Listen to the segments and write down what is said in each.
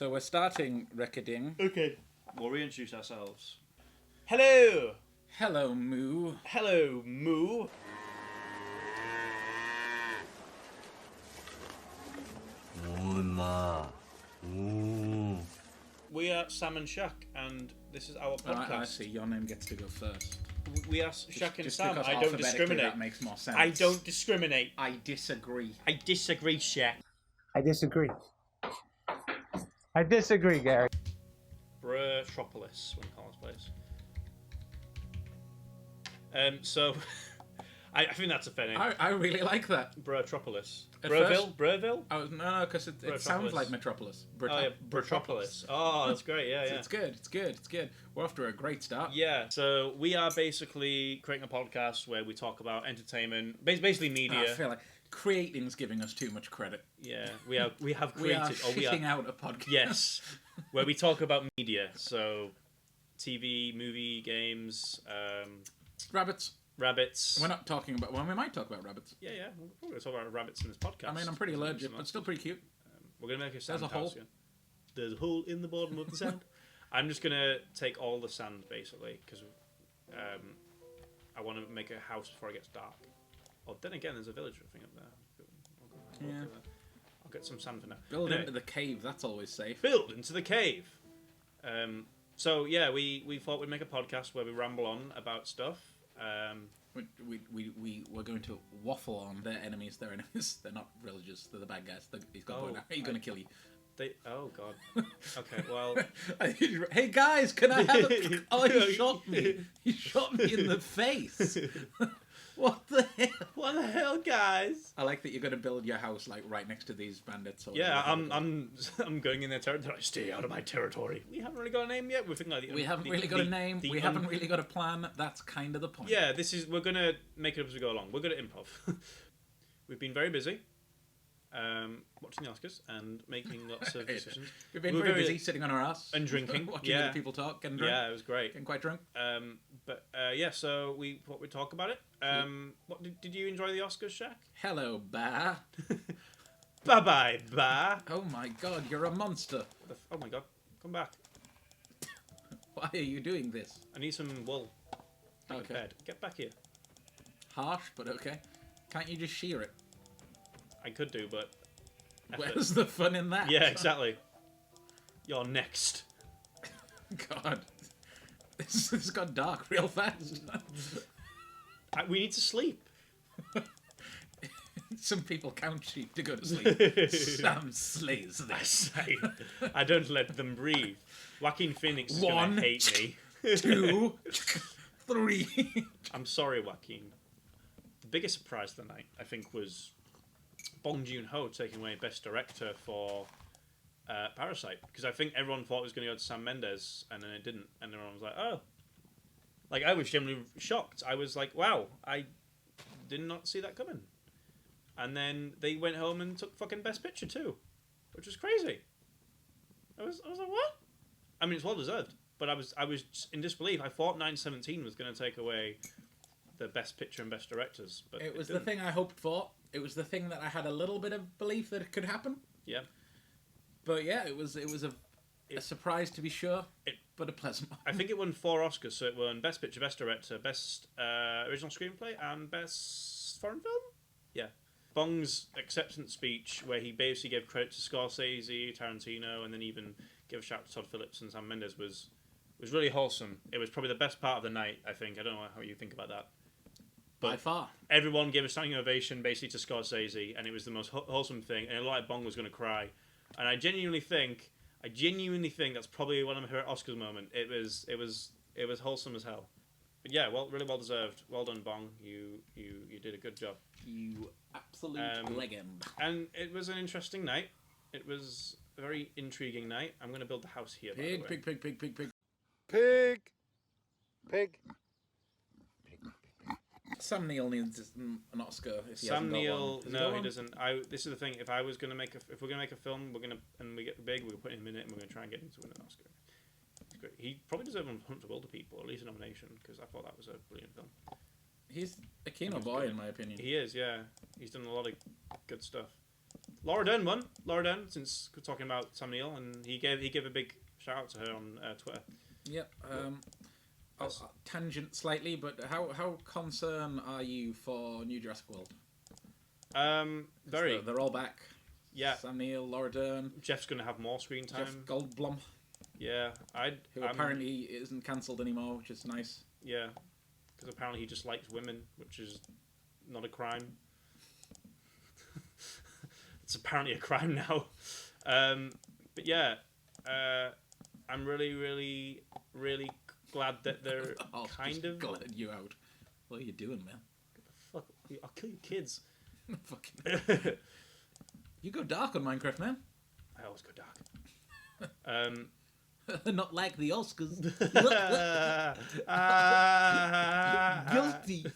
So we're starting recording. Okay. We'll reintroduce ourselves. Hello! Hello, Moo. Hello, Moo. We are Sam and Shaq, and this is our podcast. I see. Your name gets to go first. We are Shaq and Just Sam. because I don't alphabetically discriminate. That makes more sense. I don't discriminate. I disagree. I disagree, Shaq. I disagree. I disagree, Gary. Brotropolis, one Collins place. So, I think that's a fair name. I really like that. Brotropolis. At Breville? Breville? Oh, no, because it sounds like Metropolis. Oh, yeah, Brotropolis. Oh, that's great, yeah. It's good. We're off to a great start. Yeah, so we are basically creating a podcast where we talk about entertainment, basically media. I feel like creating's giving us too much credit. Yeah, we have created. We are shitting out a podcast. Yes, where we talk about media, so TV, movie, games, Rabbits. rabbits. We're not talking about... Well, we might talk about rabbits. Yeah, we're going to talk about rabbits in this podcast. I mean, I'm pretty allergic, but still pretty cute. We're going to make a sand There's a hole. house. Yeah. There's a hole in the bottom of the sand. I'm just going to take all the sand, basically, because I want to make a house before it gets dark. Oh, then again, there's a villager thing up there. Yeah. I'll get some sand for now. Build into the cave, that's always safe. Build into the cave. So yeah, we thought we'd make a podcast where we ramble on about stuff. We're going to waffle on their enemies. They're enemies. They're not villagers. They're the bad guys. He's going to kill you. Oh god. Okay, well. Hey guys, can I have a... Oh, he shot me. He shot me in the face. What the hell? What the hell, guys? I like that you're going to build your house like right next to these bandits. Or Yeah, I'm going in their territory. Stay out of my territory. We haven't really got a name yet. We're thinking like we haven't really got a name. We haven't really got a plan. That's kind of the point. Yeah, we're gonna make it up as we go along. We're good at improv. We've been very busy. Watching the Oscars and making lots of decisions. We've been very busy sitting on our ass and drinking, watching other people talk, getting drunk. Yeah, it was great. Getting quite drunk. So we thought we'd talk about it. What did you enjoy the Oscars, Shaq? Hello, Ba. Bye, Ba. Oh my God, you're a monster. Oh my God, come back. Why are you doing this? I need some wool. Okay. Bed. Get back here. Harsh, but okay. Can't you just shear it? I could do, but... Where's the fun in that? Yeah, exactly. You're next. God. This got dark real fast. We need to sleep. Some people count sheep to go to sleep. Sam slays them. I don't let them breathe. Joaquin Phoenix is going to hate me. 2, 3. I'm sorry, Joaquin. The biggest surprise of the night, I think, was... Bong Joon-ho taking away Best Director for Parasite, because I think everyone thought it was going to go to Sam Mendes, and then it didn't, and everyone was like, oh. Like, I was genuinely shocked. I was like, wow, I did not see that coming. And then they went home and took fucking Best Picture too, which was crazy. I was like, what? I mean, it's well deserved, but I was in disbelief. I thought 9/17 was going to take away the Best Picture and Best Directors, but it was the thing I hoped for. It was the thing that I had a little bit of belief that it could happen. Yeah. But yeah, it was a surprise to be sure, but a pleasant one. I think it won 4 Oscars, so it won Best Picture, Best Director, Best Original Screenplay, and Best Foreign Film? Yeah. Bong's acceptance speech, where he basically gave credit to Scorsese, Tarantino, and then even gave a shout to Todd Phillips and Sam Mendes, was really wholesome. It was probably the best part of the night, I think. I don't know how you think about that. But by far. Everyone gave a standing ovation basically to Scorsese, and it was the most wholesome thing, and it looked like Bong was going to cry. And I genuinely think that's probably one of my favorite Oscars moment. It was wholesome as hell. But yeah, really well deserved. Well done, Bong. You did a good job. You absolute legend. And it was an interesting night. It was a very intriguing night. I'm going to build the house here. Pig. Sam Neill needs an Oscar. If he Sam Neill, no, he doesn't. This is the thing. If we're gonna make a film, and we get big, we're gonna put him in it, and we're gonna try and get him to win an Oscar. He's great. He probably deserves a Hunt for Older People, or at least a nomination, because I thought that was a brilliant film. He's a kino boy, in my opinion. He is, yeah. He's done a lot of good stuff. Laura Dern won. Laura Dern, since we're talking about Sam Neill, and he gave a big shout out to her on Twitter. Yep. Tangent slightly, but how concerned are you for New Jurassic World? Very. They're all back. Yeah. Sam Neill, Laura Dern. Jeff's going to have more screen time. Jeff Goldblum. Yeah. Who apparently isn't cancelled anymore, which is nice. Yeah. Because apparently he just likes women, which is not a crime. It's apparently a crime now. But yeah. I'm really, really, really glad that they're kind of... glad you out. What are you doing, man? Fuck, I'll kill your kids. Fucking... You go dark on Minecraft, man. I always go dark. Not like the Oscars. Guilty.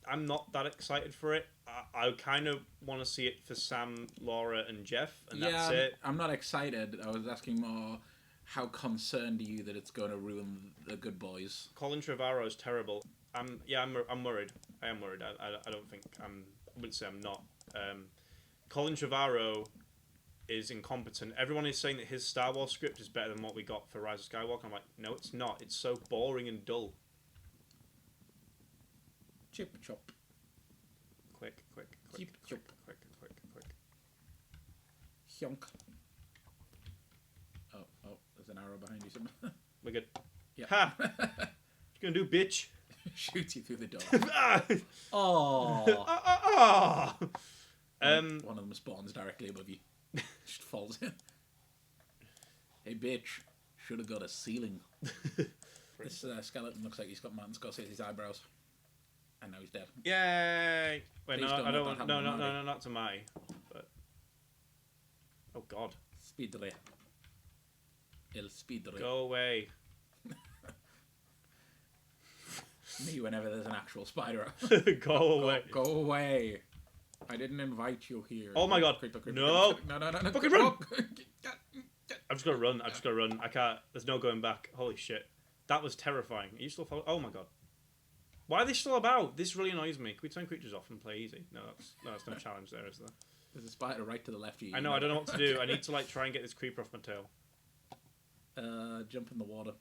I'm not that excited for it. I kind of want to see it for Sam, Laura, and Jeff, and that's it. I'm not excited. I was asking more, how concerned are you that it's going to ruin the good boys? Colin Trevorrow is terrible. I'm worried. I am worried. I don't think I wouldn't say I'm not. Colin Trevorrow is incompetent. Everyone is saying that his Star Wars script is better than what we got for Rise of Skywalker. I'm like, no, it's not. It's so boring and dull. Chip chop. Quick. Hyonk. Oh, there's an arrow behind you somewhere. We're good. Yeah. Ha! What you gonna do, bitch? Shoots you through the door. Oh. One of them spawns directly above you. Just falls in. Hey, bitch. Should have got a ceiling. This skeleton looks like he's got Martin Scorsese's eyebrows. And now he's dead. Yay! Wait, Please no, I don't want. let that No, happen, not to my. But oh god. Speed delay. El speed delay. Go away. Me whenever there's an actual spider. Go away. Go away. I didn't invite you here. Oh my god. Creeper. No. No. Fucking run. I'm just gonna run. I can't. There's no going back. Holy shit. That was terrifying. Are you still following? Oh my god. Why are they still about? This really annoys me. Can we turn creatures off and play easy? No, that's no challenge there, is there? There's a spider right to the left of you. I know. I don't know what to do. I need to try and get this creeper off my tail. Jump in the water.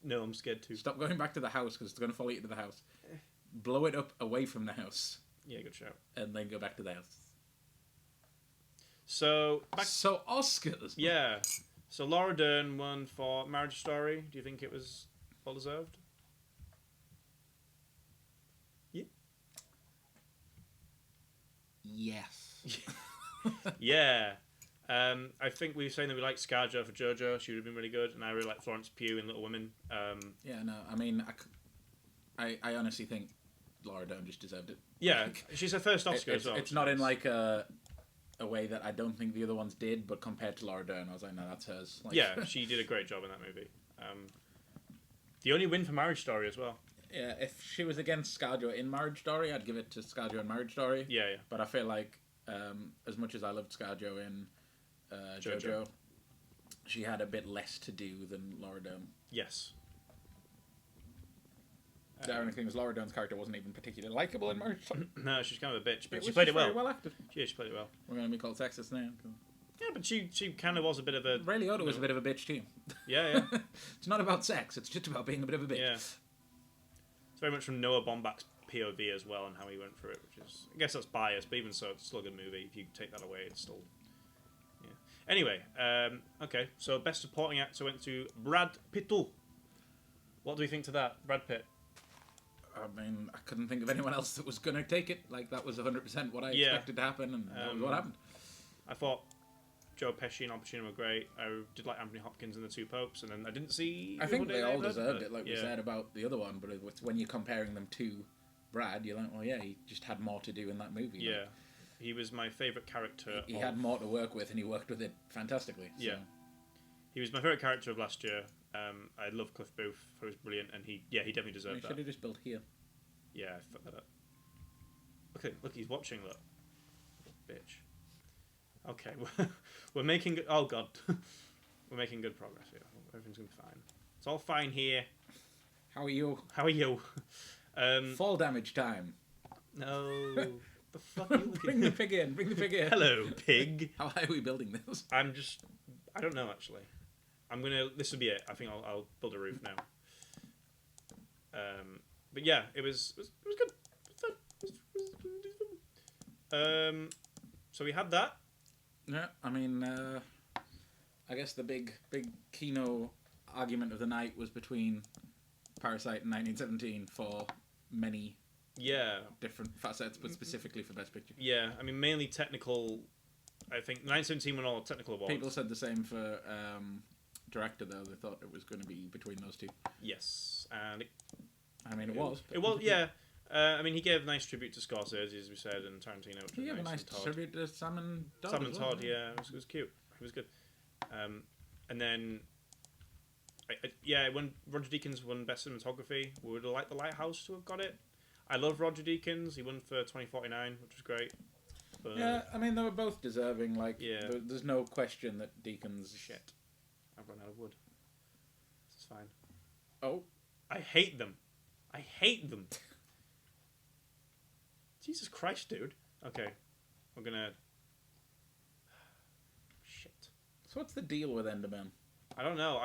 No, I'm scared too. Stop going back to the house because it's going to follow you to the house. Blow it up away from the house. Yeah, good shout. And then go back to the house. So Oscars. Yeah. So Laura Dern won for Marriage Story. Do you think it was well deserved? Yeah. Yes. Yeah. I think we were saying that we liked ScarJo for JoJo. She would have been really good, and I really like Florence Pugh in Little Women. Yeah, no, I mean, I honestly think Laura Dern just deserved it. Yeah, she's her first Oscar as well. It's not in like a way that I don't think the other ones did, but compared to Laura Dern, I was like, no, that's hers. Like, yeah, she did a great job in that movie. The only win for Marriage Story as well. Yeah, if she was against ScarJo in Marriage Story, I'd give it to ScarJo in Marriage Story. Yeah. But I feel like, as much as I loved ScarJo in JoJo, she had a bit less to do than Laura Dern. Yes. The only thing was Laura Dern's character wasn't even particularly likable in Marriage Story. No, she's kind of a bitch, but she was played it well. Very well acted. Yeah, she played it well. We're going to be called sexist now. Yeah, but she kind of was a bit of a... Ray Liotta was a bit of a bitch too. Yeah. It's not about sex, it's just about being a bit of a bitch. Yeah. It's very much from Noah Baumbach's POV as well and how he went through it, which is... I guess that's biased, but even so, it's still a good movie. If you take that away, it's still... Yeah. Anyway, okay, so Best Supporting Actor went to Brad Pitt. What do we think to that, Brad Pitt? I mean, I couldn't think of anyone else that was going to take it. Like, that was 100% what I expected to happen, and that was what happened. I thought Joe Pesci and Al Pacino were great. I did like Anthony Hopkins and The Two Popes, and then I didn't see... I think they all deserved it, like yeah. we said about the other one, but it's when you're comparing them to Brad, you're like, well, yeah, he just had more to do in that movie. Yeah. Like, He was my favourite character. He had more to work with, and he worked with it fantastically. So. Yeah. He was my favourite character of last year. I love Cliff Booth. He was brilliant, and he definitely deserved He that. should have just built here. Yeah, I fucked that up. Look, he's watching, look. Bitch. Okay, we're making good... Oh, God. We're making good progress here. Everything's going to be fine. It's all fine here. How are you? How are you? Fall damage time. No. The fuck are you looking Bring the pig in. Bring the pig in. Hello, pig. How high are we building this? I don't know actually. This will be it. I think I'll build a roof now. But yeah, it was good. So we had that. Yeah, I mean, I guess the big keynote argument of the night was between Parasite and 1917 for many different facets, but specifically for Best Picture. Yeah, I mean mainly technical. I think 1917 won all the technical awards. People said the same for director, though. They thought it was going to be between those two. Yes, and it was. It was, yeah. I mean, he gave a nice tribute to Scorsese, as we said, and Tarantino. Which He gave a nice tribute to Sam and Todd. Sam and Todd, yeah, it was cute. It was good. And then, when Roger Deakins won Best Cinematography, we would have liked The Lighthouse to have got it. I love Roger Deakins. He won for 2049, which was great. But, yeah, I mean, they were both deserving. Like, yeah. There's no question that Deakins. Shit. I've run out of wood. It's fine. Oh. I hate them. I hate them. Jesus Christ, dude. Okay. I'm gonna... Shit. So what's the deal with Enderman? I don't know.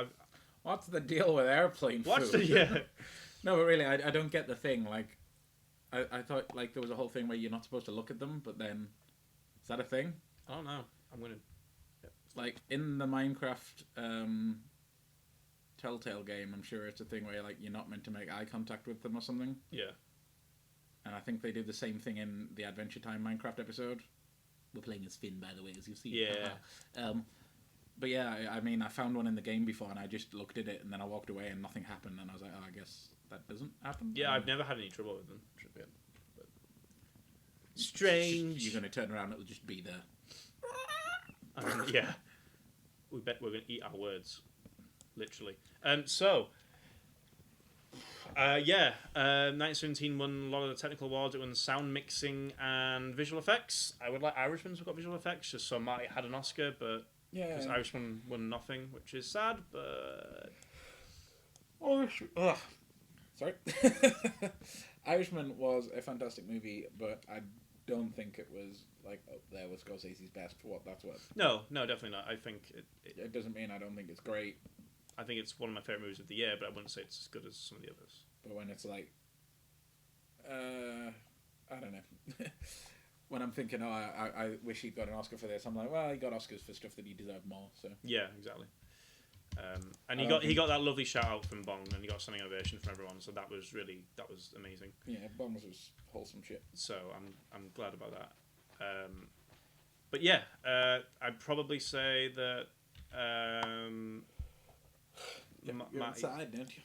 What's the deal with airplane What's food? yeah. No, but really, I don't get the thing. Like, I thought like there was a whole thing where you're not supposed to look at them, but then is that a thing? I don't know. I'm gonna... Like in the Minecraft Telltale game, I'm sure it's a thing where like you're not meant to make eye contact with them or something. Yeah. And I think they do the same thing in the Adventure Time Minecraft episode. We're playing as Finn, by the way, as you see. Yeah. But yeah, I mean, I found one in the game before, and I just looked at it, and then I walked away, and nothing happened, and I was like, oh, I guess that doesn't happen. Yeah, I've never had any trouble with them. Should be. But... Strange. You're going to turn around, it'll just be there. Yeah. We bet we're going to eat our words. Literally. 1917 won a lot of the technical awards. It won sound mixing and visual effects. I would like Irishman's got visual effects, just so Marty had an Oscar, but because Irishman won nothing, which is sad, but... Sorry. Irishman was a fantastic movie, but I don't think it was like up there with Scorsese's best for what that's worth. No, definitely not. I think it doesn't mean I don't think it's great. I think it's one of my favourite movies of the year, but I wouldn't say it's as good as some of the others. But when it's like, I don't know. When I'm thinking, oh, I wish he'd got an Oscar for this, I'm like, well, he got Oscars for stuff that he deserved more. So yeah, exactly. And he got that lovely shout out from Bong, and he got standing ovation from everyone. So that was amazing. Yeah, Bong's was wholesome shit. So I'm glad about that. But yeah, I'd probably say that. You're outside, don't you?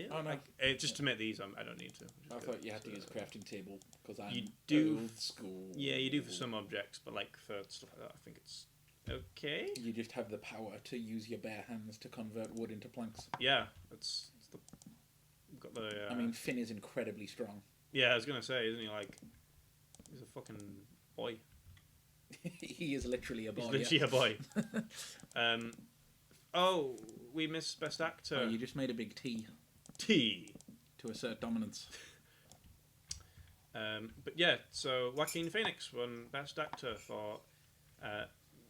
No, Oh, no. Just to make these, I don't need to. I thought you had to use a crafting table because I'm You do- old school. Yeah, you do for some objects, but like for stuff like that, I think it's okay. You just have the power to use your bare hands to convert wood into planks. Yeah, it's the. Got the. I mean, Finn is incredibly strong. Yeah, I was gonna say, isn't he like? He's a fucking boy. He is literally a boy. He's literally a boy. Oh, we missed Best Actor. Oh, you just made a big T T. to assert dominance. But yeah, so Joaquin Phoenix won Best Actor for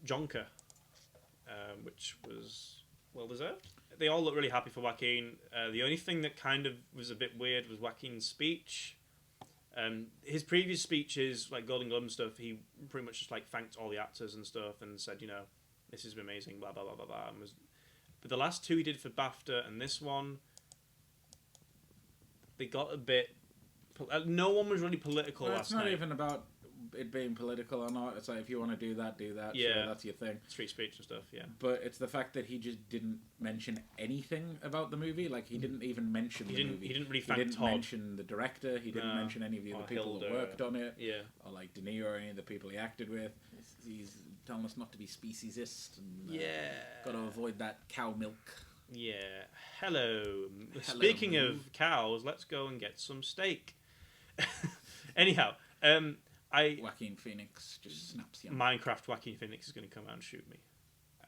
Jonker, which was well deserved. They all look really happy for Joaquin. The only thing that kind of was a bit weird was Joaquin's speech. His previous speeches, like Golden Globe and stuff, he pretty much just like thanked all the actors and stuff and said, you know, this is amazing, blah blah blah blah blah. But the last two he did for BAFTA and this one, they got a bit. No one was really political Well, last it's not night. even about it being political or not. It's like if you want to do that, do that. Yeah. Sure, that's your thing. Street speech and stuff, yeah. But it's the fact that he just didn't mention anything about the movie. Like he didn't even mention the movie. He didn't really He thank didn't Todd. mention the director. He didn't mention any of the Or other people that Hilda. worked on it. Yeah. Or like De Niro or any of the people he acted with. He's telling us not to be speciesist and got to avoid that cow milk. Yeah. Hello. Speaking of cows, let's go and get some steak. Anyhow, Joaquin Phoenix just snaps you. Minecraft Joaquin Phoenix is going to come out and shoot me.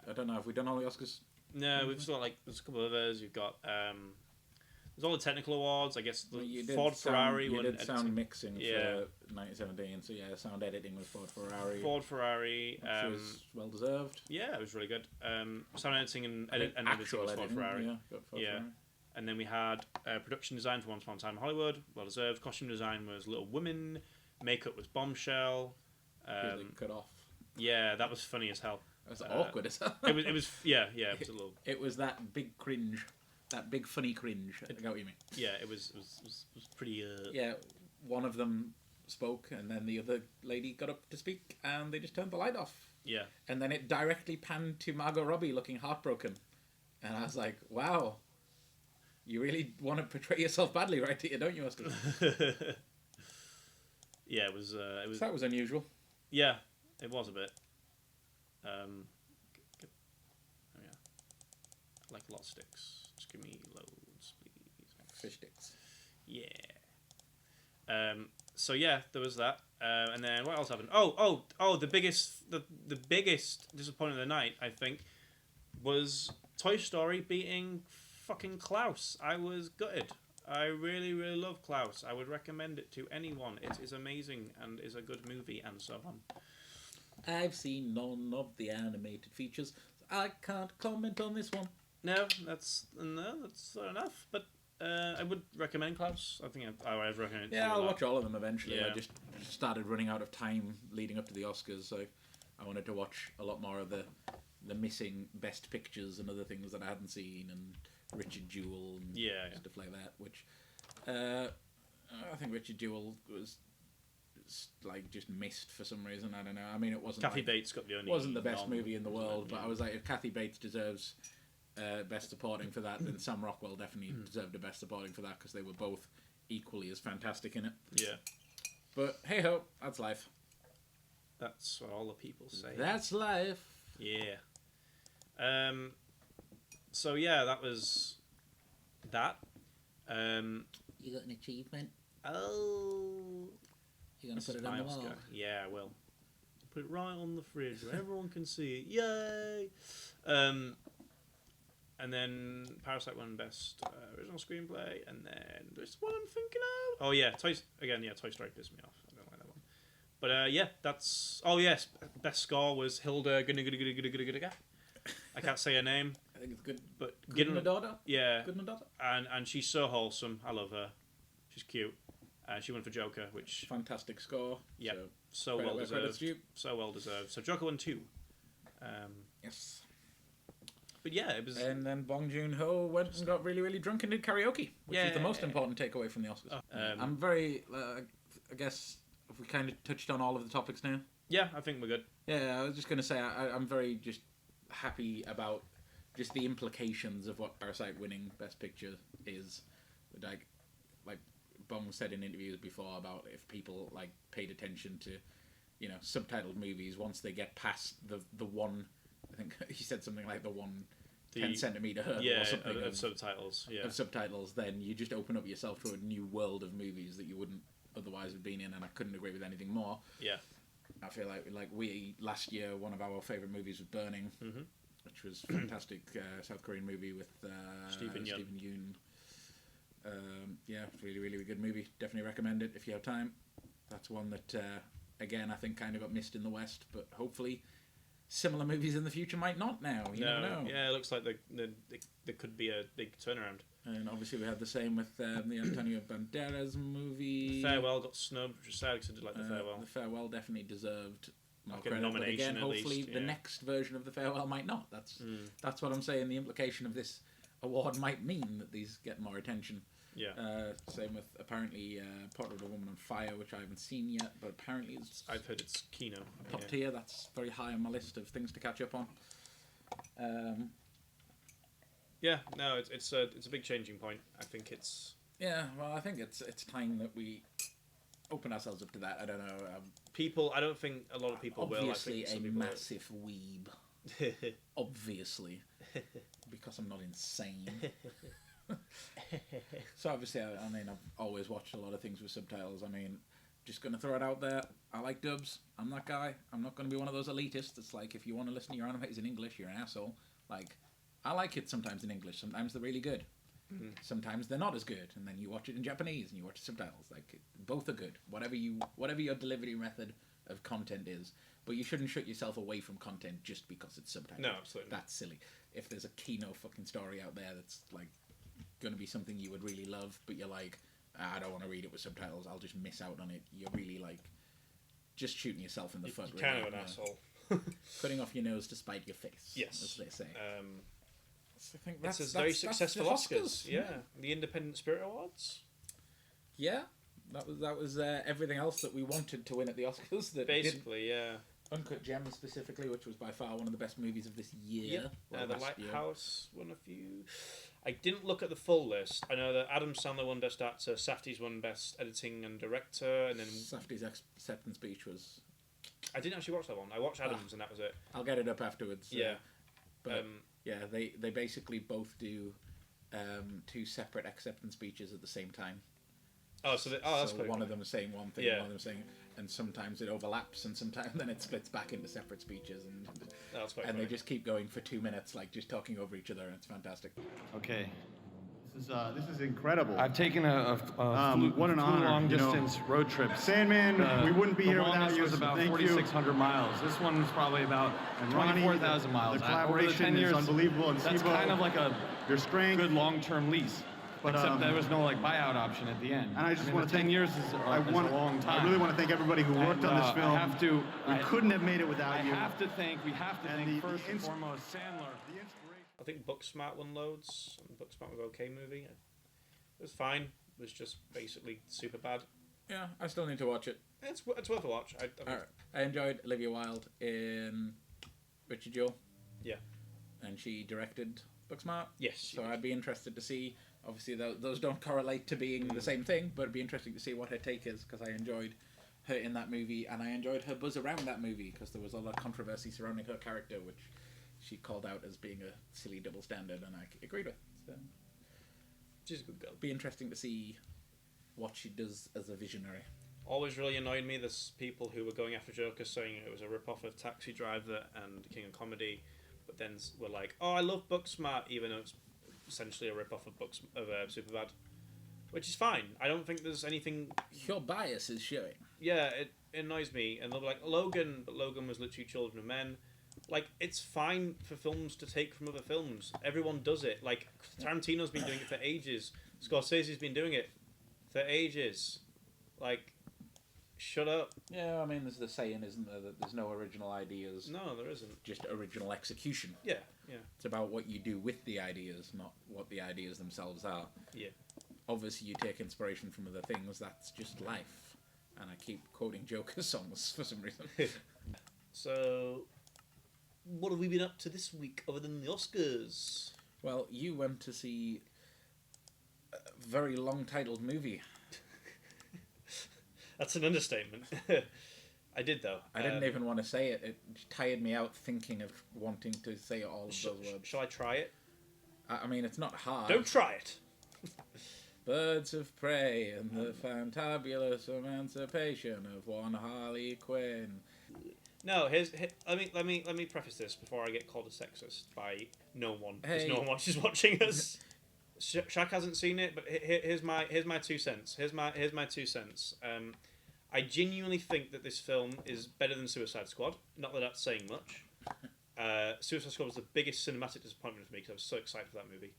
I don't know. Have we done all the Oscars? No, we've got like there's a couple of others. You've got There's all the technical awards. I guess the Well, you did Ford sound, Ferrari You won did sound editing. mixing Yeah. for 1917, so yeah, sound editing with Ford Ferrari, Ford Ferrari. which was well deserved. Yeah, it was really good. Sound editing and I think editing actual was Ford editing, Ferrari. yeah, got Ford Yeah. Ferrari. And then we had production design for Once Upon a Time in Hollywood, well deserved. Costume design was Little Women. Makeup was Bombshell. Really cut off. Yeah, that was funny as hell. It was awkward as hell. It was yeah, it was a little. It was that big cringe, that big funny cringe. I get what you mean. Yeah, it was pretty. Yeah, one of them spoke, and then the other lady got up to speak, and they just turned the light off. Yeah. And then it directly panned to Margot Robbie looking heartbroken, and I was like, "Wow, you really want to portray yourself badly, right here, don't you, Oscar?" Yeah, it was. So that was unusual. Yeah, it was a bit. Oh yeah, I like a lot of sticks. Just give me loads, please. Fish sticks. Yeah. So yeah, there was that, and then what else happened? Oh! The biggest disappointment of the night, I think, was Toy Story beating fucking Klaus. I was gutted. I really, really love Klaus. I would recommend it to anyone. It is amazing and is a good movie and so on. I've seen none of the animated features. So I can't comment on this one. No, that's fair enough. But I would recommend Klaus. I think I've recommended it. Yeah, to I'll you a watch all of them eventually. Yeah. I just started running out of time leading up to the Oscars, so I wanted to watch a lot more of the missing Best Pictures and other things that I hadn't seen, and Richard Jewell and stuff like that. Which I think Richard Jewell was like just missed for some reason. I don't know. I mean, it wasn't. Kathy like, Bates got the only. wasn't the best nom, movie in the wasn't world, it? but Yeah. I was like, if Kathy Bates deserves Best Supporting for that, then Sam Rockwell definitely deserved a Best Supporting for that, because they were both equally as fantastic in it. Yeah, But hey ho, that's life. that's what all the people say. That's life. Yeah. So yeah, that was that. You got an achievement? Oh. You're gonna Mrs. put it on the Oscar. wall. Yeah, I will. Put it right on the fridge where everyone can see it. Yay! And then Parasite won Best Original Screenplay, and then there's one I'm thinking of. Oh yeah, Toy Story pissed me off. I don't like that one. But yeah, that's. Oh yes, best score was Hilda. I can't say her name, I think it's good. but Good and a daughter. yeah, Good and a daughter. and she's so wholesome. I love her. She's cute. She won for Joker, which Fantastic score. Yep. So so credit well where credit's deserved. due. So well deserved. So Joker won 2. Yes. But yeah, it was. And then Bong Joon-ho went and got really, really drunk and did karaoke, which is the most Yeah. important takeaway from the Oscars. Oh, I'm very. I guess if we kind of touched on all of the topics now. Yeah, I think we're good. Yeah, I was just going to say I'm very just happy about just the implications of what Parasite winning Best Picture is. Like Bong said in interviews before about if people like paid attention to, subtitled movies, once they get past the one, I think he said something like the 10 centimeter hurdle or something of subtitles. Yeah, of subtitles, then you just open up yourself to a new world of movies that you wouldn't otherwise have been in, and I couldn't agree with anything more. Yeah. I feel like we last year, one of our favourite movies was Burning, which was a fantastic South Korean movie with Stephen Yeun. Stephen Yeun. Yeah, really, really good movie. Definitely recommend it if you have time. That's one that, again, I think kind of got missed in the West, but hopefully similar movies in the future might not now. You never know. Yeah, it looks like there could be a big turnaround. And obviously we had the same with the Antonio Banderas movie. Farewell got snubbed, which is sad because I did like the Farewell. The Farewell definitely deserved more Like a credit, nomination but again, at hopefully least, the yeah. next version of the Farewell might not. That's what I'm saying. The implication of this award might mean that these get more attention. Yeah. Same with apparently Portrait of a Woman on Fire, which I haven't seen yet, but apparently it's I've heard it's Kino. top tier. That's very high on my list of things to catch up on. Yeah, no, it's a big changing point. I think it's Yeah, well, I think it's time that we open ourselves up to that. I don't know. people. I don't think a lot of people will. I Obviously, think some a people massive weeb. Obviously, because I'm not insane. So obviously, I mean, I've always watched a lot of things with subtitles. I mean, just gonna throw it out there. I like dubs. I'm that guy. I'm not gonna be one of those elitists. It's like if you want to listen to your animators in English, you're an asshole. Like, I like it sometimes in English. Sometimes they're really good. Sometimes they're not as good, and then you watch it in Japanese and you watch subtitles. Like, both are good. Whatever your delivery method of content is, but you shouldn't shut yourself away from content just because it's subtitled. No, absolutely. That's silly. If there's a Kino fucking story out there that's like going to be something you would really love, but you're like, I don't want to read it with subtitles, I'll just miss out on it. You're really like just shooting yourself in the foot. You're really. kind of an asshole. Cutting off your nose to spite your face. Yes, as they say. I think It's a very successful Oscars. Yeah, the Independent Spirit Awards. Yeah, that was everything else that we wanted to win at the Oscars. That Basically, yeah. Uncut Gems specifically, which was by far one of the best movies of this year. Yep. The Lighthouse won a few. I didn't look at the full list. I know that Adam Sandler won Best Actor, Safdie's won Best Editing and Director, and then Safdie's acceptance speech was. I didn't actually watch that one. I watched Adam's, and that was it. I'll get it up afterwards. Yeah, but yeah, they basically both do two separate acceptance speeches at the same time. Oh, so that's so quite one cool. of them is saying one thing, one of them saying, and sometimes it overlaps, and sometimes then it splits back into separate speeches, and they just keep going for 2 minutes, like just talking over each other, and it's fantastic. Okay. This is incredible. I've taken a what an honor, long-distance road trip. Sandman, we wouldn't be here without you. Was about Thank 4,600 miles. This one was probably about 24,000 miles. The collaboration is unbelievable. And that's Sibo, kind of like a your strength, good long-term lease. But, except there was no buyout option at the end. And I just want to 10 thank, years is a long time. I really want to thank everybody who worked on this film. We couldn't have made it without you. We have to thank first and foremost Sandler. I think Booksmart won loads. And Booksmart was an okay movie. It was fine. It was just basically super bad. Yeah, I still need to watch it. It's worth a watch. I enjoyed Olivia Wilde in Richard Jewell. Yeah. And she directed Booksmart. Yes. So I'd be interested to see. Obviously, those don't correlate to being the same thing, but it'd be interesting to see what her take is, because I enjoyed her in that movie, and I enjoyed her buzz around that movie, because there was a lot of controversy surrounding her character, which she called out as being a silly double standard, and I agreed with. So, she's a good girl. Be interesting to see what she does as a visionary. Always really annoyed me, there's people who were going after Joker saying it was a rip-off of Taxi Driver and King of Comedy, but then were like, oh, I love Booksmart, even though it's essentially a rip-off of Superbad, which is fine. I don't think there's anything. Your bias is showing. Yeah, it annoys me. And they'll be like, Logan, but Logan was literally Children of Men. Like, it's fine for films to take from other films. Everyone does it. Like, Tarantino's been doing it for ages. Scorsese's been doing it for ages. Like, shut up. Yeah, I mean, there's the saying, isn't there, that there's no original ideas. No, there isn't. Just original execution. Yeah, yeah. It's about what you do with the ideas, not what the ideas themselves are. Yeah. Obviously, you take inspiration from other things. That's just life. And I keep quoting Joker songs for some reason. So, what have we been up to this week other than the Oscars? Well, you went to see a very long-titled movie. That's an understatement. I did, though. I didn't even want to say it. It tired me out thinking of wanting to say all of those words. Shall I try it? I mean, it's not hard. Don't try it. Birds of Prey and the fantabulous emancipation of one Harley Quinn. No, let me preface this before I get called a sexist by no one, because no one watches watching us. Shaq hasn't seen it, but here's my 2 cents. Here's my 2 cents. I genuinely think that this film is better than Suicide Squad. Not that that's saying much. Suicide Squad was the biggest cinematic disappointment for me because I was so excited for that movie.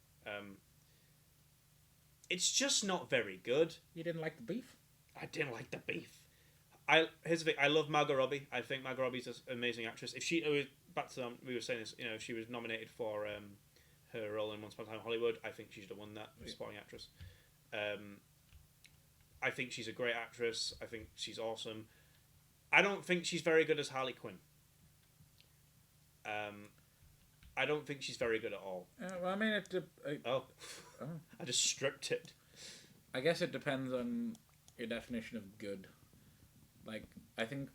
It's just not very good. You didn't like the beef? I didn't like the beef. Here's the thing. I love Margot Robbie. I think Margot Robbie's an amazing actress. If she back to we were saying this, if she was nominated for her role in Once Upon a Time in Hollywood, I think she should have won that for supporting actress. I think she's a great actress. I think she's awesome. I don't think she's very good as Harley Quinn. I don't think she's very good at all. Well, I mean, I just stripped it. I guess it depends on your definition of good. Like, I think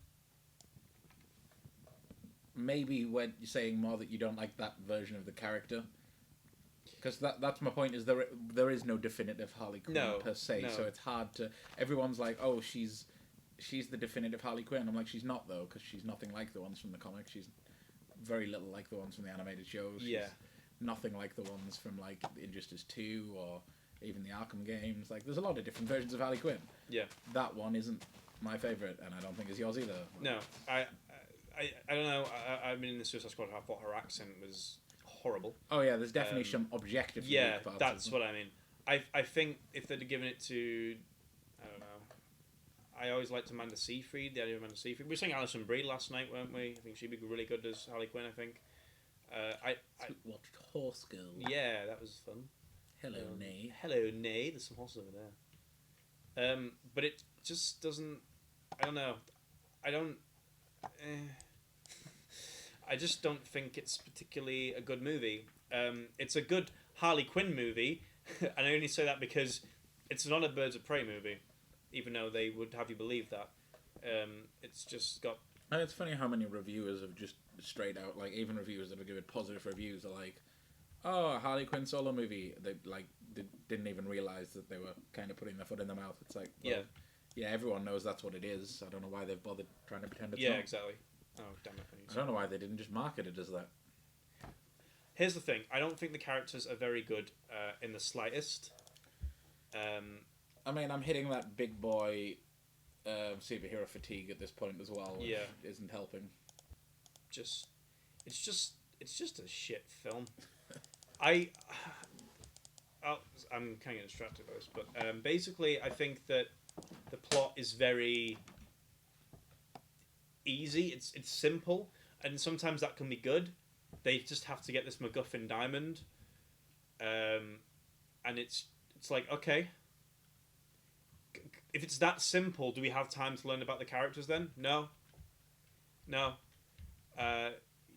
maybe when you're saying more that you don't like that version of the character, because that's my point. Is there is no definitive Harley Quinn per se, so it's hard to. Everyone's like, oh, she's the definitive Harley Quinn. I'm like, she's not though, because she's nothing like the ones from the comics. She's very little like the ones from the animated shows. Yeah. nothing like the ones from like Injustice 2 or even the Arkham games. Like, there's a lot of different versions of Harley Quinn. Yeah. That one isn't my favourite, and I don't think is yours either. No, I don't know. I mean, in the Suicide Squad, I thought her accent was horrible. Oh yeah, there's definitely some objective. Yeah, parts that's what I mean. I think if they'd have given it to, I don't know. I always liked Amanda Seyfried, the idea of Amanda Seyfried. We were saying Alison Brie last night, weren't we? I think she'd be really good as Harley Quinn, I think. I watched Horse Girl. Yeah, that was fun. Hello, Nay. Hello, Nay. There's some horses over there. But it just doesn't... I don't know. I just don't think it's particularly a good movie. It's a good Harley Quinn movie, and I only say that because it's not a Birds of Prey movie, even though they would have you believe that. It's just got... And it's funny how many reviewers have just straight out, like, even reviewers that have given positive reviews are like, oh, Harley Quinn solo movie. They didn't even realise that they were kind of putting their foot in their mouth. It's like, well, yeah, everyone knows that's what it is. I don't know why they've bothered trying to pretend it's not. Yeah, exactly. Oh, damn it. I don't know why they didn't just market it as that. Here's the thing. I don't think the characters are very good in the slightest. I mean, I'm hitting that big boy superhero fatigue at this point as well, which isn't helping. It's just a shit film. I'm kind of getting distracted by this, but basically, I think that the plot is very easy. It's simple, and sometimes that can be good. They just have to get this MacGuffin diamond, and it's like, okay, if it's that simple, do we have time to learn about the characters then? No.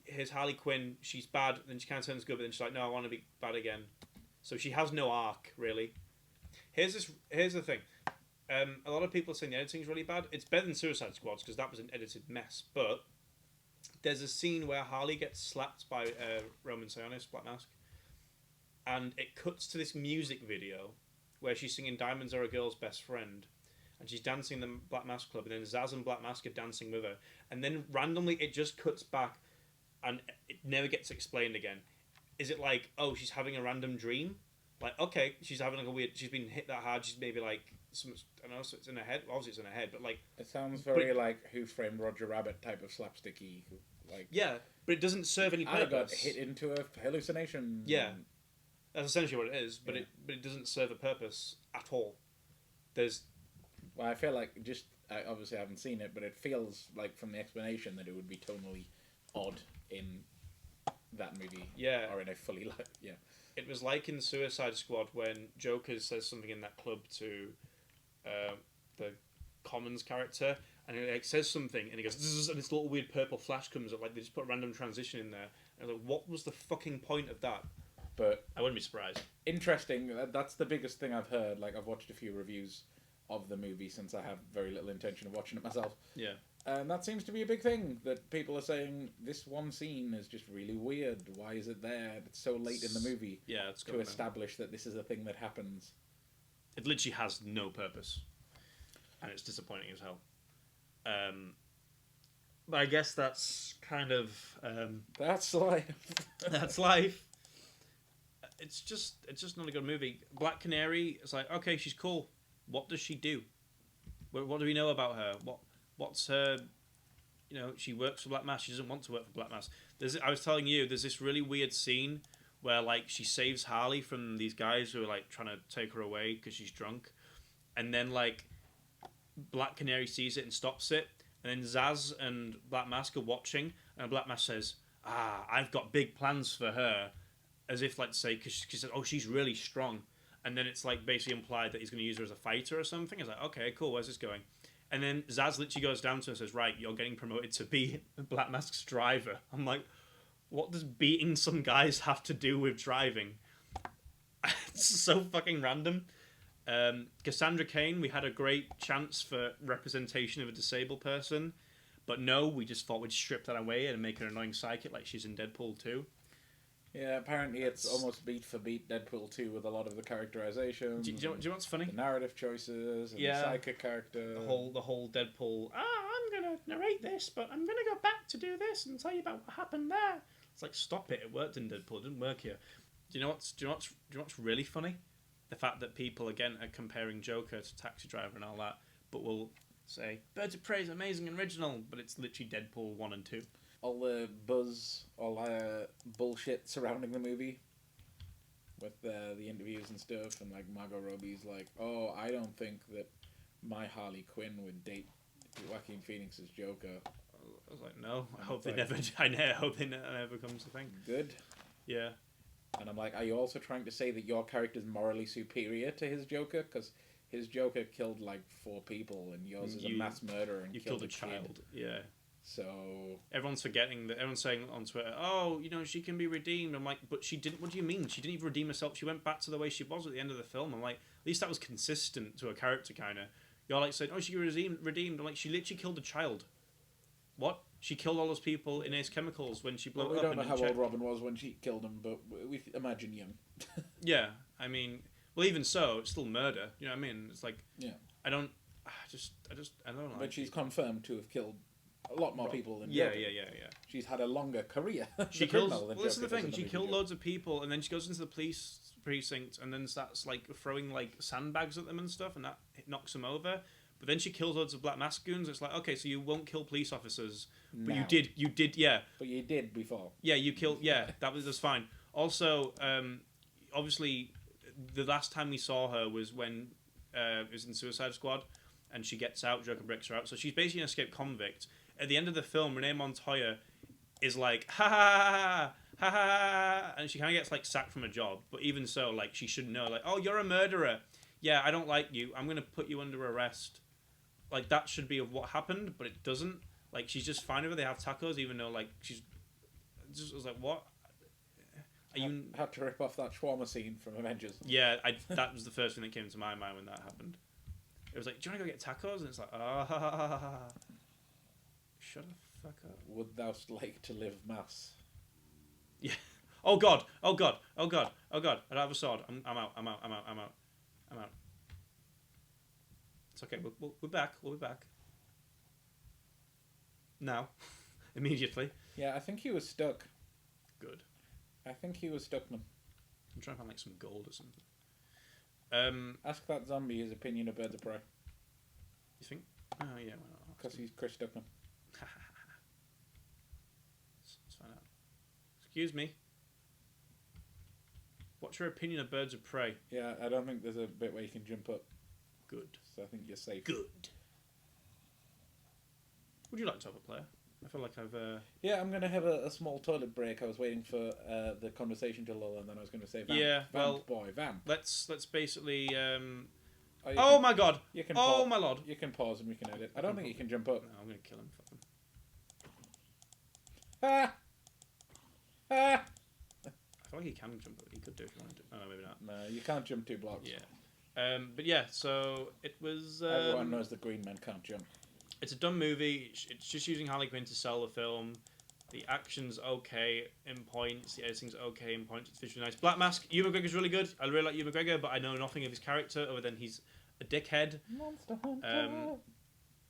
Here's Harley Quinn. She's bad, then she kind of turns good, but then she's like, no, I want to be bad again. So she has no arc, really. Here's the thing. A lot of people are saying the editing's really bad. It's better than Suicide Squad's because that was an edited mess. But there's a scene where Harley gets slapped by Roman Sionis, Black Mask, and it cuts to this music video where she's singing "Diamonds Are a Girl's Best Friend," and she's dancing in the Black Mask Club, and then Zaz and Black Mask are dancing with her, and then randomly it just cuts back, and it never gets explained again. Is it like, oh, she's having a random dream? Like, okay, she's having like a weird... She's been hit that hard. She's maybe like... I don't know, so it's in her head. Obviously, it's in her head, but like... It sounds very like Who Framed Roger Rabbit type of slapsticky. Like, yeah, but it doesn't serve any purpose. I got hit into a hallucination. Yeah, that's essentially what it is. But it doesn't serve a purpose at all. Well, I feel like I obviously haven't seen it, but it feels like from the explanation that it would be tonally odd in that movie. Yeah. Or in a fully It was like in Suicide Squad when Joker says something in that club to the Commons character, and he like says something, and he goes, "Zzz," and this little weird purple flash comes up, like they just put a random transition in there. And I'm like, what was the fucking point of that? But I wouldn't be surprised. Interesting. That's the biggest thing I've heard. Like, I've watched a few reviews of the movie since I have very little intention of watching it myself. Yeah. And that seems to be a big thing, that people are saying this one scene is just really weird. Why is it there? It's so late in the movie to establish that this is a thing that happens. It literally has no purpose. And it's disappointing as hell. But I guess that's kind of... that's life. That's life. It's just not a good movie. Black Canary, it's like, okay, she's cool. What does she do? What do we know about her? What's her... You know, she works for Black Mask. She doesn't want to work for Black Mask. I was telling you, there's this really weird scene where, like, she saves Harley from these guys who are, like, trying to take her away because she's drunk. And then, like, Black Canary sees it and stops it. And then Zaz and Black Mask are watching. And Black Mask says, I've got big plans for her. As if, like, to say, because she said, oh, she's really strong. And then it's, like, basically implied that he's going to use her as a fighter or something. It's like, okay, cool, where's this going? And then Zaz literally goes down to her and says, right, you're getting promoted to be Black Mask's driver. I'm like, what does beating some guys have to do with driving? It's so fucking random. Cassandra Cain, we had a great chance for representation of a disabled person. But no, we just thought we'd strip that away and make her an annoying psychic like she's in Deadpool 2. Yeah, apparently it's almost beat for beat Deadpool 2 with a lot of the characterizations. Do you know what's funny? The narrative choices and the psychic character. The whole Deadpool, I'm going to narrate this, but I'm going to go back to do this and tell you about what happened there. It's like, stop it. It worked in Deadpool. It didn't work here. Do you know what's really funny? The fact that people again are comparing Joker to Taxi Driver and all that, but will say Birds of Prey is amazing and original, but it's literally Deadpool 1 and 2. All the buzz, all the bullshit surrounding the movie, with the interviews and stuff, and like Margot Robbie's like, oh, I don't think that my Harley Quinn would date Joaquin Phoenix's Joker. I was like, no, I hope they never. I hope they never comes to think. Good. Yeah. And I'm like, are you also trying to say that your character's morally superior to his Joker? Because his Joker killed like 4 people, and yours is a mass murderer and you killed a a child. Kid. Yeah. So everyone's forgetting that. Everyone's saying on Twitter, "Oh, you know, she can be redeemed." I'm like, but she didn't. What do you mean? She didn't even redeem herself. She went back to the way she was at the end of the film. I'm like, at least that was consistent to her character, kind of. You're like saying, "Oh, she redeemed." I'm like, she literally killed a child. What? She killed all those people in Ace Chemicals when she blew well, it we up. don't know how old Robin was when she killed him, but we imagine young. Yeah, I mean, well, even so, it's still murder. You know what I mean? It's like, yeah. I don't like. But she's confirmed to have killed a lot more people than yeah, Joker. yeah. She's had a longer career. She kills. Well, this is the thing. She killed loads of people, and then she goes into the police precinct, and then starts like throwing like sandbags at them and stuff, and that knocks them over. But then she kills loads of Black Mask goons. It's like, okay, so you won't kill police officers, but now. you did, yeah. But you did before. Yeah, you killed. Yeah, that's fine. Also, obviously, the last time we saw her was when it was in Suicide Squad, and she gets out. Joker breaks her out, so she's basically an escaped convict. At the end of the film, Renee Montoya is like, ha ha ha ha ha, and she kind of gets like sacked from a job. But even so, like, she should know, like, oh, you're a murderer. Yeah, I don't like you. I'm gonna put you under arrest. Like, that should be of what happened, but it doesn't. Like, she's just fine with it. They have tacos, even though like she's just I was like, what? Are you had to rip off that shawarma scene from Avengers? Yeah, that was the first thing that came to my mind when that happened. It was like, do you want to go get tacos? And it's like, shut the fuck up. Would thou like to live mass? Yeah. Oh god. Oh god. Oh god. Oh god. I don't have a sword. I'm out. It's okay. We're back. We'll be back. Now. Immediately. Yeah, I think he was stuck. Good. I think he was stuck, man. I'm trying to find like some gold or something. Ask that zombie his opinion of Birds of Prey. You think? Oh yeah. Because he's Chris Stuckman. Let's find out. Excuse me. What's your opinion of Birds of Prey? Yeah, I don't think there's a bit where you can jump up. Good. So I think you're safe. Good. Would you like to have a player? I feel like I've... Yeah, I'm going to have a small toilet break. I was waiting for the conversation to lull, and then I was going to say, Vamp. Yeah, well... Vamp. Let's basically... Oh my god! You can oh my lord! You can pause and we can edit. I don't think you can jump up. No, I'm going to kill him. Fuck him. Ah! Ah! I feel like he can jump up. He could do if he wanted to. Oh, no, maybe not. No, you can't jump 2 blocks. Yeah. But yeah, so it was... Everyone knows the green men can't jump. It's a dumb movie. It's just using Harley Quinn to sell the film. The action's okay in points. The editing's okay in points. It's visually nice. Black Mask. Ewan McGregor's really good. I really like Ewan McGregor, but I know nothing of his character other than he's a dickhead. Monster Hunter.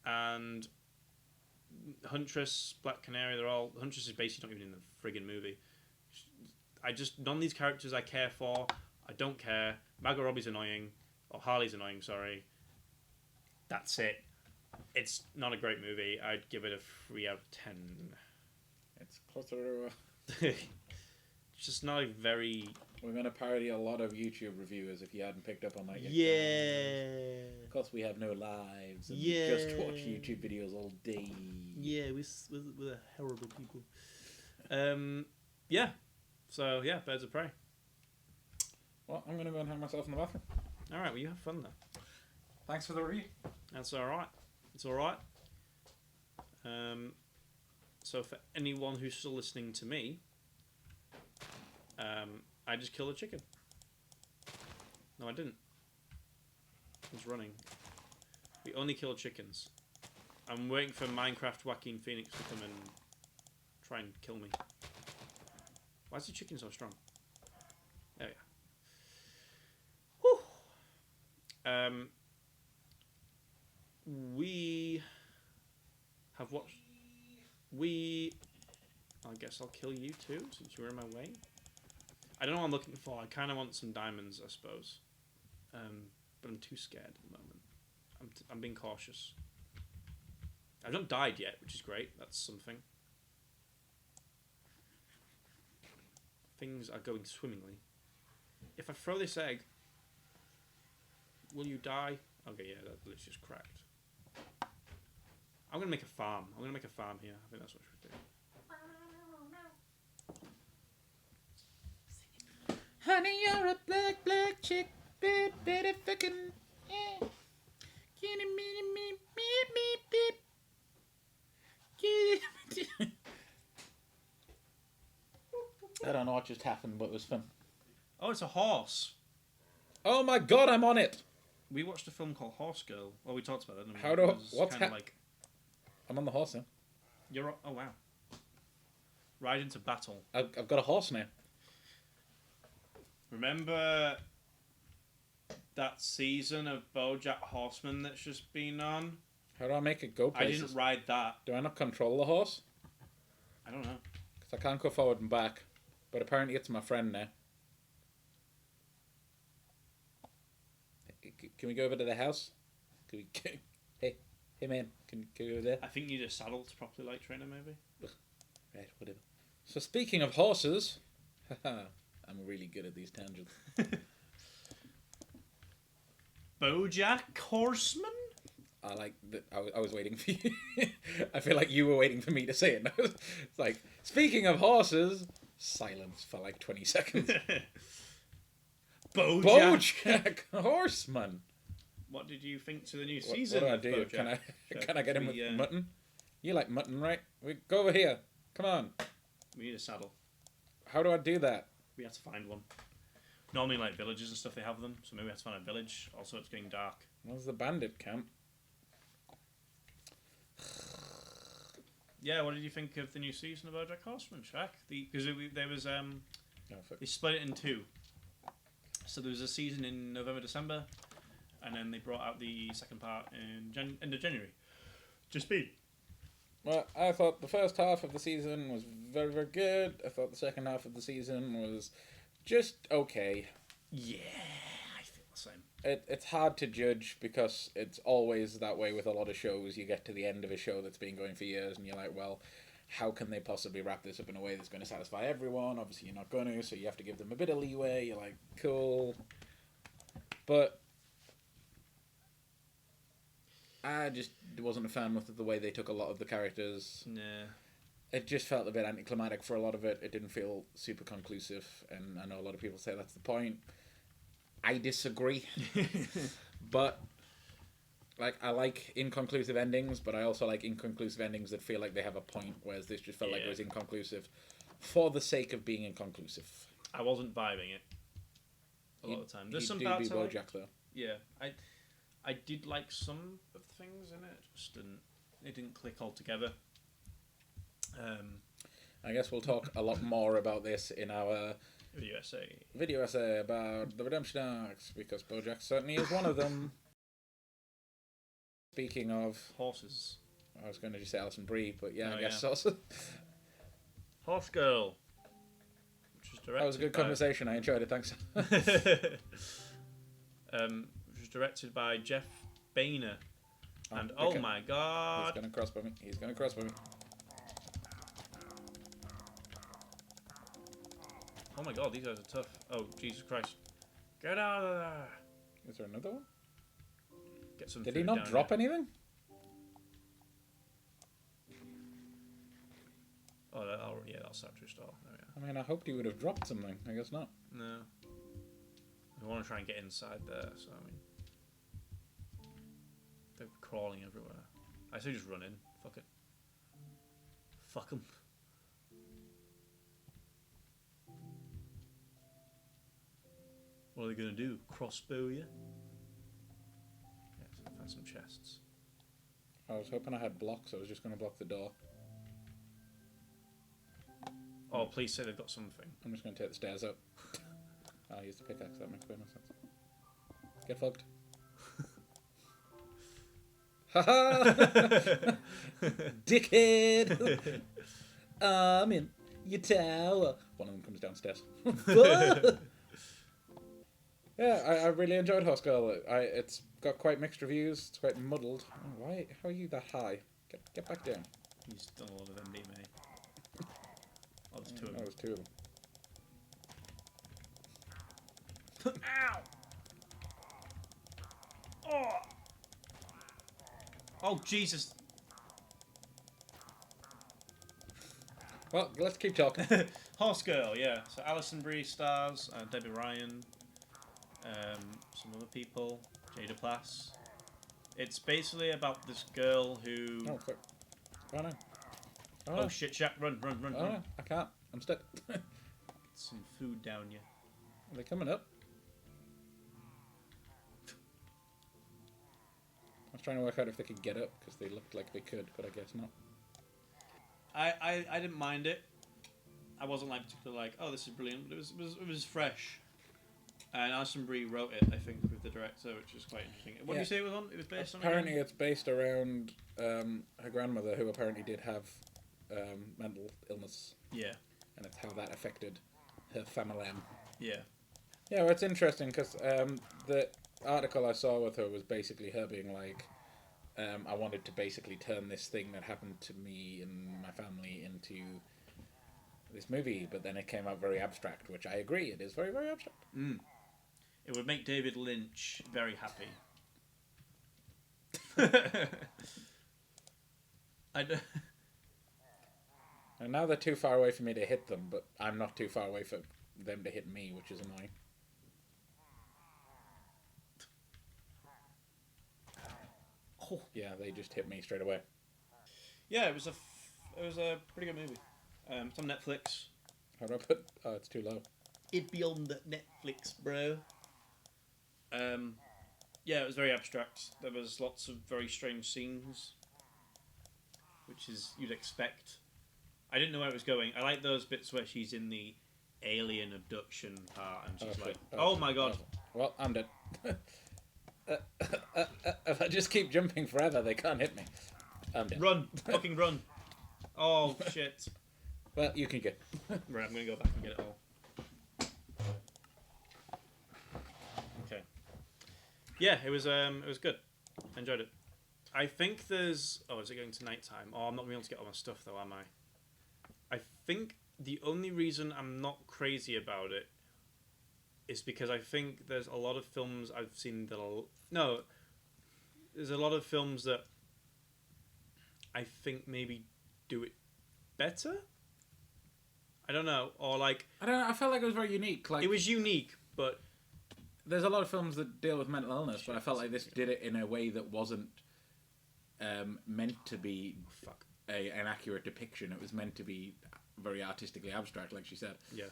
And Huntress, Black Canary, they're all... Huntress is basically not even in the friggin' movie. None of these characters I care for. I don't care. Margot Robbie's annoying. Or Harley's annoying, sorry. That's it. It's not a great movie. I'd give it a 3 out of 10. It's closer to... It's just not a very... We're going to parody a lot of YouTube reviewers if you hadn't picked up on that yet. Yeah. Of course, we have no lives. And Yeah. we just watch YouTube videos all day. Yeah, we're horrible people. Yeah. So, yeah, Birds of Prey. Well, I'm going to go and hang myself in the bathroom. Alright, well, you have fun then. Thanks for the review. That's alright. It's alright. So for anyone who's still listening to me, I just killed a chicken. No, I didn't. I was running. We only kill chickens. I'm waiting for Minecraft Joaquin Phoenix to come and try and kill me. Why is the chicken so strong? There we are. Whew. We have watched... Oh, I guess I'll kill you too, since you're in my way. I don't know what I'm looking for. I kind of want some diamonds, I suppose. But I'm too scared at the moment. I'm being cautious. I've not died yet, which is great. That's something. Things are going swimmingly. If I throw this egg, will you die? Okay, yeah, that literally just cracked. I'm going to make a farm. I'm going to make a farm here. I think that's what I should do. Honey, you're a black chick, better fucking. I don't know what just happened, but it was fun. Oh, it's a horse. Oh my god, I'm on it! We watched a film called Horse Girl. Well, we talked about it. And How do- it was what's kinda like I'm on the horse now. you're? Oh wow! Ride into battle. I've got a horse now. Remember that season of Bojack Horseman that's just been on? How do I make it go I places? didn't ride that. Do I not control the horse? I don't know. Because I can't go forward and back. But apparently it's my friend now. Can we go over to the house? Can we, hey man, can we go over there? I think you need a saddle to properly like train him, maybe. Right, whatever. So speaking of horses, I'm really good at these tangents. Bojack Horseman? I like that. I was waiting for you. I feel like you were waiting for me to say it. It's like, speaking of horses, silence for like 20 seconds. Bojack Horseman. What did you think to the new What season? do I of do? Bojack? Can I get him with We, mutton? You like mutton, right? We go over here. Come on. We need a saddle. How do I do that? We have to find one. Normally, like villages and stuff, they have them. So maybe we have to find a village. Also, it's getting dark. Where's the bandit camp? Yeah, what did you think of the new season of BoJack Horseman, Shaq? Because there was Oh, fuck. they split it in two. So there was a season in November, December, and then they brought out the second part in end of January. Just speed. Well, I thought the first half of the season was very, very good. I thought the second half of the season was just okay. Yeah, I feel the same. It's hard to judge because it's always that way with a lot of shows. You get to the end of a show that's been going for years and you're like, well, how can they possibly wrap this up in a way that's going to satisfy everyone? Obviously, you're not going to, so you have to give them a bit of leeway. You're like, cool. But I just wasn't a fan with the way they took a lot of the characters. Nah. It just felt a bit anticlimactic for a lot of it. It didn't feel super conclusive, and I know a lot of people say that's the point. I disagree. But like, I like inconclusive endings, but I also like inconclusive endings that feel like they have a point, whereas this just felt like it was inconclusive for the sake of being inconclusive. I wasn't vibing it a lot of the time. There's some do parts be I liked. Bojack though. Yeah, I did like some of the things in it. Just it didn't click altogether. I guess we'll talk a lot more about this in our video essay about the redemption arcs, because Bojack certainly is one of them. Speaking of horses, I was going to just say Alison Brie, but yeah, Oh, I guess yeah. also. Horse Girl, which was directed That was a good conversation. I enjoyed it. Thanks. Which was directed by Jeff Boehner, and pick oh it. my god, He's going to crossbow me. He's going to crossbow me. oh my god, these guys are tough. Oh Jesus Christ, get out of there! Is there another one? Get some. Did he food not down drop here. anything? Oh, yeah, that's factory store. There we are. I mean, I hoped he would have dropped something. I guess not. No. We want to try and get inside there, so I mean. They're crawling everywhere. I say just run in. Fuck it. Fuck them. What are they going to do? Crossbow you? Yeah, so find some chests. I was hoping I had blocks. I was just going to block the door. Oh, please say they've got something. I'm just going to take the stairs up. I'll use the pickaxe. That makes way more sense. Get fucked. Haha! Dickhead! I'm in. Your tower. One of them comes downstairs. Yeah, I really enjoyed Horse Girl. It's got quite mixed reviews. It's quite muddled. Oh, why? How are you that high? Get back down. He's done a lot of MD, mate. Oh, there's two of Oh, them. there's two of them. Ow! Oh! Oh, Jesus. Well, let's keep talking. Horse Girl, yeah. So Alison Brie stars, Debbie Ryan, some other people, Jada Plass. It's basically about this girl who... Oh, fuck. Oh, no. Oh, shit, Shaq, run. Oh, no. I can't. I'm stuck. Some food down you. Are they coming up? I was trying to work out if they could get up, because they looked like they could, but I guess not. I didn't mind it. I wasn't like particularly like, oh, this is brilliant, but it was fresh. And Alison Brie wrote it, I think, with the director, which is quite interesting. What did you say it was on? It was based on? Apparently, it's based around her grandmother, who apparently did have mental illness, Yeah. and it's how that affected her family. Yeah. Yeah, well, it's interesting because the article I saw with her was basically her being like, I wanted to basically turn this thing that happened to me and my family into this movie, but then it came out very abstract, which I agree, it is very, very abstract. Mm. It would make David Lynch very happy. And now they're too far away for me to hit them, but I'm not too far away for them to hit me, which is annoying. Oh. Yeah, they just hit me straight away. Yeah, it was a pretty good movie. It's on Netflix. How do I put... Oh, it's too low. It'd be on the Netflix, bro. Yeah, it was very abstract. There was lots of very strange scenes, which is you'd expect. I didn't know where it was going. I like those bits where she's in the alien abduction part, and she's like, "Oh my god!" Well, I'm dead. If I just keep jumping forever, they can't hit me. I'm dead. Run, fucking run! Oh shit! Well, you can get. Right, I'm gonna go back and get it all. Okay. Yeah, it was good. I enjoyed it. I think there's... Oh, is it going to nighttime? Oh, I'm not going to be able to get all my stuff, though, am I? I think the only reason I'm not crazy about it is because I think there's a lot of films I've seen that... No, there's a lot of films that I think maybe do it better? I don't know. Or, like... I don't know, I felt like it was very unique. Like, it was unique, but... There's a lot of films that deal with mental illness, but I felt like this did it in a way that wasn't meant to be an accurate depiction. It was meant to be very artistically abstract, like she said. Yeah.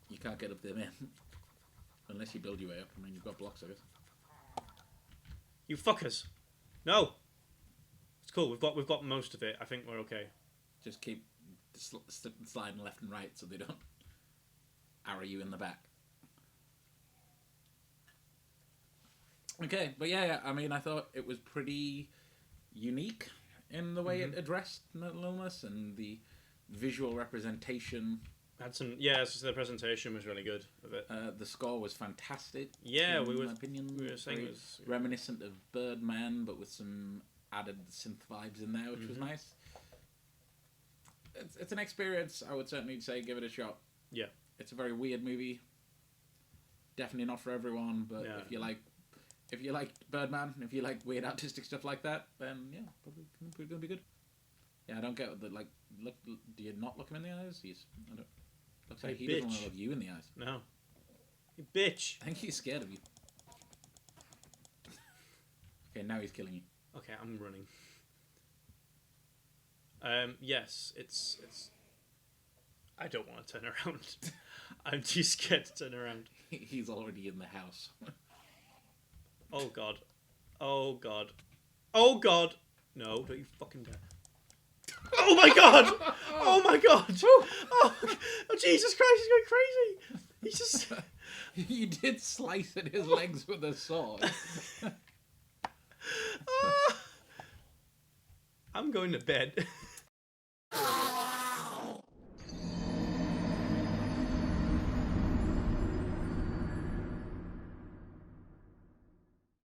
You can't get up there, man. Unless you build your way up. I mean, you've got blocks of it. You fuckers! No. It's cool. We've got most of it. I think we're okay. Just keep sliding left and right so they don't arrow you in the back. Okay, but yeah, I mean, I thought it was pretty unique in the way it addressed mental illness and the visual representation. Had some, yeah. So the presentation was really good of it. The score was fantastic. Yeah, in we my opinion, were saying very it was reminiscent of Birdman, but with some added synth vibes in there, which was nice. It's an experience. I would certainly say give it a shot. Yeah, it's a very weird movie. Definitely not for everyone, but Yeah. if you like Birdman, if you like weird artistic stuff like that, then yeah, probably gonna be good. Yeah, I don't get that. Like, look, do you not look him in the eyes? Looks like Hey, he doesn't bitch. want to look you in the eyes. no. You bitch. I think he's scared of you. Okay, now he's killing you. Okay, I'm running. Yes, it's. I don't want to turn around. I'm too scared to turn around. He's already in the house. Oh god. Oh god. Oh god. No, don't you fucking dare. Oh my god! Oh my god! Oh, Jesus Christ, he's going crazy! He's just... You did slice at his legs with a sword. I'm going to bed.